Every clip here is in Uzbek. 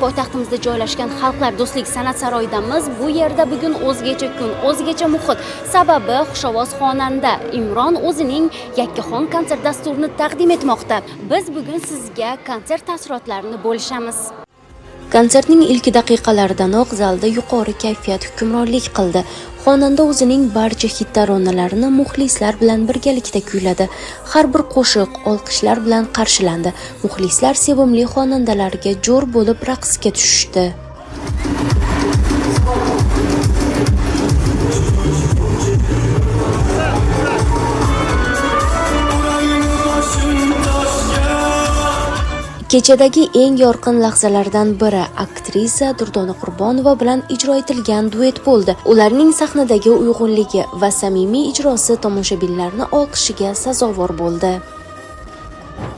poytaxtimizda joylashgan Xalqlar do'stlik san'at saroyidamiz. Bu yerda bugun o'zgacha kun, o'zgacha muhit. Sababi xushovoz xonanda Imron o'zining yakkaxon konsert dasturini taqdim etmoqda. Biz bugun sizga konsert taassurotlarini bo'lishamiz. Konsertning ilk daqiqalaridanoq zalda yuqori kayfiyat hukmronlik qildi. Xonanda o'zining barcha hit taronalarini muxlislar bilan birgalikda kuyladi. Har bir qo'shiq olqishlar bilan qarshilandi. Muxlislar sevimli xonandalarga jo'r bo'lib raqsga tushdi. Kechadagi eng yorqin lahzalardan biri aktrisa Durdona Qurbonova bilan ijro etilgan duet bo'ldi. Ularning sahnadagi uyg'unligi va samimiy ijrosi tomoshabinlarni olqishiga sazovor bo'ldi.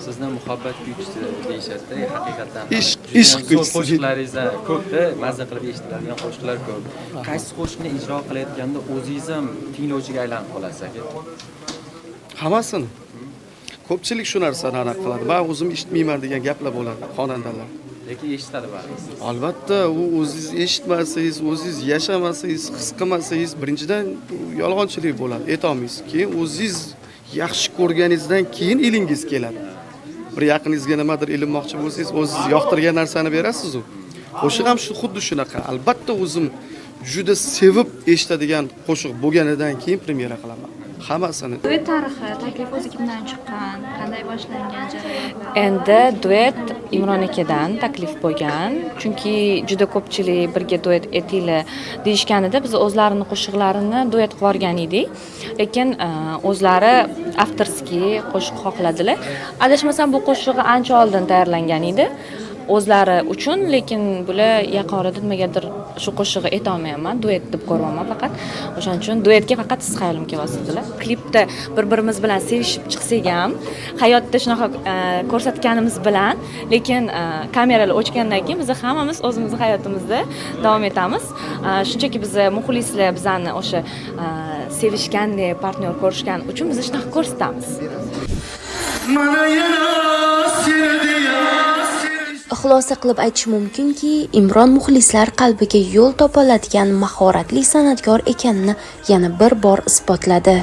Sizni muhabbat kuychisi deyishadi, haqiqatan ishq kuychisi. Qo'shiqlaringizda ko'pda mazza qilib eshitiladigan qo'shiqlar ko'p. Qaysi qo'shiqni ijro qilayotganda o'zingiz ham tinglovchiga aylanib qolasiz aka? Hammasini. Ko'pchilik shu narsani aniq qiladi. Men o'zim eshitmayman degan gaplar bo'ladi xonandalar. Lekin eshitadi baribir. Albatta, u o'zingiz eshitmasangiz, o'zingiz yashamasangiz, his qilmasangiz, birinchidan yolg'onchilik bo'ladi, aytolmaysiz. Keyin o'zingiz yaxshi ko'rganingizdan keyin ilingiz keladi. Bir yaqiningizga nimadir ilinmoqchi bo'lsangiz, o'zingiz yoqtirgan narsani berasiz u. Qo'shiq ham xuddi shunaqa. Albatta o'zim juda sevib eshitadigan qo'shiq bo'lganidan keyin premyera qilaman. Hammasini. Duet tarixi, taklif o'zi kimdan chiqqan, qanday boshlangan jarayon? Endi duet Imron akadan taklif bo'lgan. Chunki juda ko'pchilik birga duet etinglar deyishganida biz o'zlarini qo'shiqlarini duet qilib yuborgan edik. Lekin o'zlari avtorskiy qo'shiq xohladilar. Adashmasam bu qo'shig'i ancha oldin tayyorlangan edi. O'zlari uchun, lekin bular yaqinda nimagadir shu qo'shig'i aytolmayman, duet deb ko'rmayman faqat. O'shaning uchun duetga faqat siz xayolimga bosdilar. Klipda bir-birimiz bilan sevishib chiqsak ham, hayotda shunaqa ko'rsatganimiz bilan, lekin kameralar o'chgandan keyin biz hammamiz o'zimizning hayotimizda davom etamiz. Shunchaki biz muxlislar bizani o'sha sevishgandek partnyor ko'rishgan uchun biz shunaqa ko'rsatamiz. Xulosa qilib aytish mumkinki, Imron muxlislar qalbiga yo'l topa oladigan mahoratli san'atkor ekanini yana bir bor isbotladi.